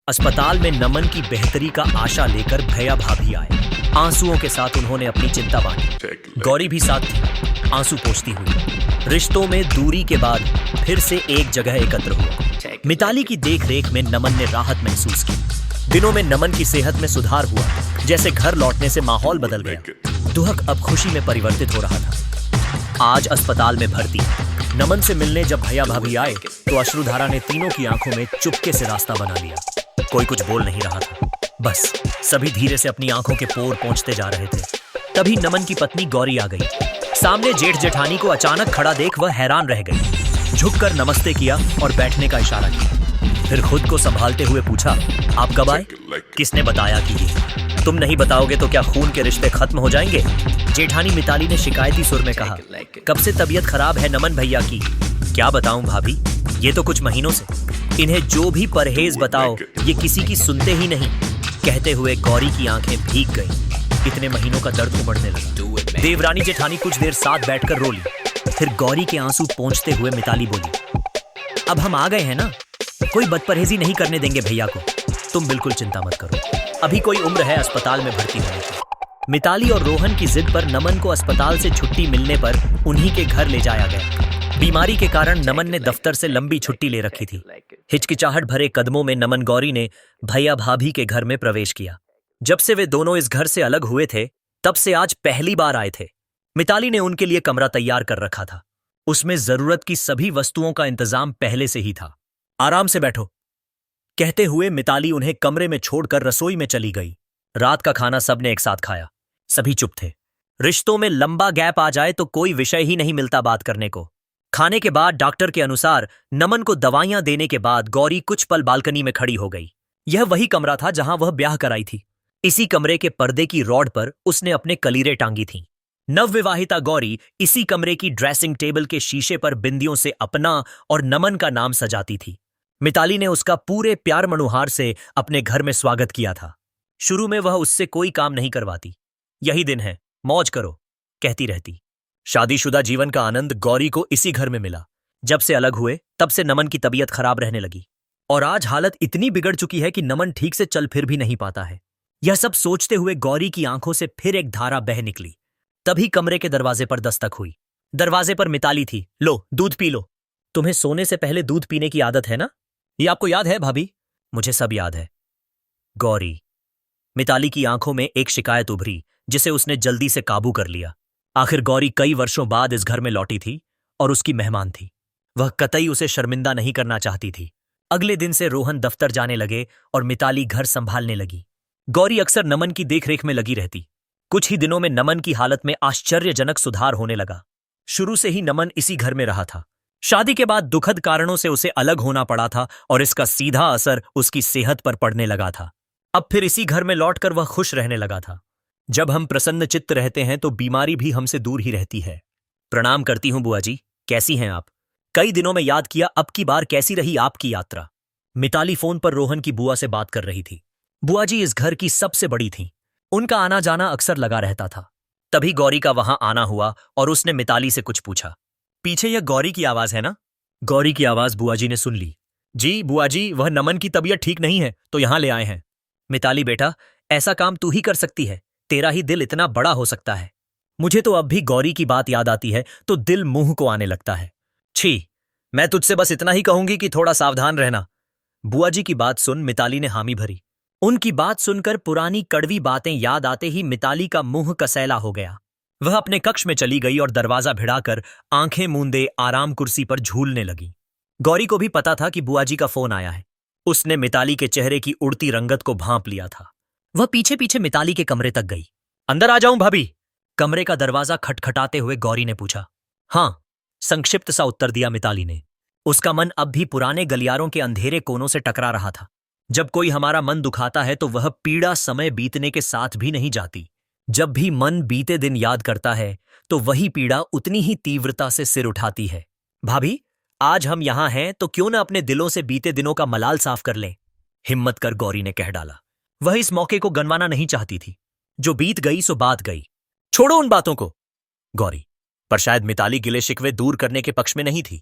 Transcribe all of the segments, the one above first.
अस्पताल में नमन की बेहतरी का आशा लेकर भैया भाभी आए। आंसुओं के साथ उन्होंने अपनी चिंता बांटी। गौरी भी साथ थी, आंसू पोंछती हुई। रिश्तों में दूरी के बाद फिर से एक जगह एकत्र हुआ। मिताली की देखरेख में नमन ने राहत महसूस की। दिनों में नमन की सेहत में सुधार हुआ, जैसे घर लौटने से माहौल बदल गया। दुहक अब खुशी में परिवर्तित हो रहा था। आज अस्पताल में भर्ती नमन से मिलने जब भैया भाभी आए तो अश्रुधारा ने तीनों की आंखों में चुपके से रास्ता बना लिया। कोई कुछ बोल नहीं रहा था, बस सभी धीरे से अपनी आंखों के पोर पहुंचते जा रहे थे। तभी नमन की पत्नी गौरी आ गई। सामने जेठ जेठानी को अचानक खड़ा देख वह हैरान रह गई। झुककर नमस्ते किया और बैठने का इशारा किया। फिर खुद को संभालते हुए पूछा, आप कब आए? किसने बताया कि ये? तुम नहीं बताओगे तो क्या खून के रिश्ते खत्म हो जाएंगे? जेठानी मिताली ने शिकायती सुर में कहा, कब से तबीयत खराब है नमन भैया की? क्या बताऊं भाभी, ये तो कुछ महीनों से। इन्हें जो भी परहेज बताओ ये किसी की सुनते ही नहीं। कहते हुए गौरी की आंखें भीग गईं। इतने महीनों का दर्द उमड़ने लगा। देवरानी जेठानी कुछ देर साथ बैठकर रोली। फिर गौरी के आंसू पोंछते हुए मिताली बोली, अब हम आ गए हैं ना, कोई बदपरहेजी नहीं करने देंगे भैया को। तुम बिल्कुल चिंता मत करो, अभी कोई उम्र है अस्पताल में भर्ती होने की। मिताली और रोहन की जिद पर नमन को अस्पताल से छुट्टी मिलने पर उन्हीं के घर ले जाया गया। बीमारी के कारण नमन ने दफ्तर से लंबी छुट्टी ले रखी थी। हिचकिचाहट भरे कदमों में नमन गौरी ने भैया भाभी के घर में प्रवेश किया। जब से वे दोनों इस घर से अलग हुए थे, तब से आज पहली बार आए थे। मिताली ने उनके लिए कमरा तैयार कर रखा था। उसमें जरूरत की सभी वस्तुओं का इंतजाम पहले से ही था। आराम से बैठो, कहते हुए मिताली उन्हें कमरे में छोड़कर रसोई में चली गई। रात का खाना सबने एक साथ खाया। सभी चुप थे। रिश्तों में लंबा गैप आ जाए तो कोई विषय ही नहीं मिलता बात करने को। खाने के बाद डॉक्टर के अनुसार नमन को दवाइयां देने के बाद गौरी कुछ पल बालकनी में खड़ी हो गई। यह वही कमरा था जहां वह ब्याह कराई थी। इसी कमरे के पर्दे की रॉड पर उसने अपने कलीरे टांगी थीं। नवविवाहिता गौरी इसी कमरे की ड्रेसिंग टेबल के शीशे पर बिंदियों से अपना और नमन का नाम सजाती थी। मिताली ने उसका पूरे प्यार मनुहार से अपने घर में स्वागत किया था। शुरू में वह उससे कोई काम नहीं करवाती। यही दिन है, मौज करो, कहती रहती। शादीशुदा जीवन का आनंद गौरी को इसी घर में मिला। जब से अलग हुए तब से नमन की तबीयत खराब रहने लगी और आज हालत इतनी बिगड़ चुकी है कि नमन ठीक से चल फिर भी नहीं पाता है। यह सब सोचते हुए गौरी की आंखों से फिर एक धारा बह निकली। तभी कमरे के दरवाजे पर दस्तक हुई। दरवाजे पर मिताली थी। लो, दूध पी लो। तुम्हें सोने से पहले दूध पीने की आदत है ना? ये आपको याद है भाभी? मुझे सब याद है। गौरी। मिताली की आंखों में एक शिकायत उभरी जिसे उसने जल्दी से काबू कर लिया। आखिर गौरी कई वर्षों बाद इस घर में लौटी थी और उसकी मेहमान थी। वह कतई उसे शर्मिंदा नहीं करना चाहती थी। अगले दिन से रोहन दफ्तर जाने लगे और मिताली घर संभालने लगी। गौरी अक्सर नमन की देखरेख में लगी रहती। कुछ ही दिनों में नमन की हालत में आश्चर्यजनक सुधार होने लगा। शुरू से ही नमन इसी घर में रहा था। शादी के बाद दुखद कारणों से उसे अलग होना पड़ा था और इसका सीधा असर उसकी सेहत पर पड़ने लगा था। अब फिर इसी घर में लौटकर वह खुश रहने लगा था। जब हम प्रसन्न चित्त रहते हैं तो बीमारी भी हमसे दूर ही रहती है। प्रणाम करती हूं बुआ जी, कैसी हैं आप? कई दिनों में याद किया, अब की बार कैसी रही आपकी यात्रा? मिताली फोन पर रोहन की बुआ से बात कर रही थी। बुआ जी इस घर की सबसे बड़ी थीं। उनका आना जाना अक्सर लगा रहता था। तभी गौरी का वहां आना हुआ और उसने मिताली से कुछ पूछा। पीछे यह गौरी की आवाज है ना? गौरी की आवाज बुआ जी ने सुन ली। जी बुआ जी, वह नमन की तबीयत ठीक नहीं है तो यहां ले आए हैं। मिताली बेटा, ऐसा काम तू ही कर सकती है, तेरा ही दिल इतना बड़ा हो सकता है। मुझे तो अब भी गौरी की बात याद आती है तो दिल मुंह को आने लगता है। छी, मैं तुझसे बस इतना ही कहूंगी कि थोड़ा सावधान रहना। बुआ जी की बात सुन मिताली ने हामी भरी। उनकी बात सुनकर पुरानी कड़वी बातें याद आते ही मिताली का मुंह कसैला हो गया। वह अपने कक्ष में चली गई और दरवाजा भिड़ाकर आंखें मूंदे आराम कुर्सी पर झूलने लगी। गौरी को भी पता था कि बुआ जी का फोन आया है। उसने मिताली के चेहरे की उड़ती रंगत को भांप लिया था। वह पीछे पीछे मिताली के कमरे तक गई। अंदर आ जाऊं भाभी? कमरे का दरवाजा खटखटाते हुए गौरी ने पूछा। हां, संक्षिप्त सा उत्तर दिया मिताली ने। उसका मन अब भी पुराने गलियारों के अंधेरे कोनों से टकरा रहा था। जब कोई हमारा मन दुखाता है तो वह पीड़ा समय बीतने के साथ भी नहीं जाती। जब भी मन बीते दिन याद करता है तो वही पीड़ा उतनी ही तीव्रता से सिर उठाती है। भाभी, आज हम यहां हैं तो क्यों न अपने दिलों से बीते दिनों का मलाल साफ कर लें? हिम्मत कर गौरी ने कह डाला। वह इस मौके को गंवाना नहीं चाहती थी। जो बीत गई सो बात गई, छोड़ो उन बातों को। गौरी, पर शायद मिताली गिले शिकवे दूर करने के पक्ष में नहीं थी।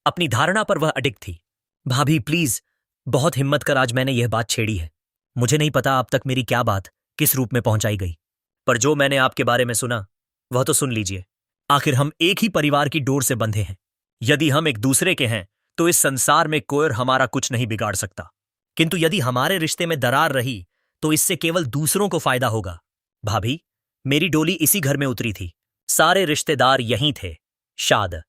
अपनी धारणा पर वह अडिग थी। भाभी प्लीज, बहुत हिम्मत कर आज मैंने यह बात छेड़ी है। मुझे नहीं पता अब तक मेरी क्या बात किस रूप में पहुंचाई गई, पर जो मैंने आपके बारे में सुना वह तो सुन लीजिए। आखिर हम एक ही परिवार की डोर से बंधे हैं। यदि हम एक दूसरे के हैं तो इस संसार में कोई और हमारा कुछ नहीं बिगाड़ सकता, किंतु यदि हमारे रिश्ते में दरार रही तो इससे केवल दूसरों को फायदा होगा। भाभी, मेरी डोली इसी घर में उतरी थी, सारे रिश्तेदार यहीं थे। शाद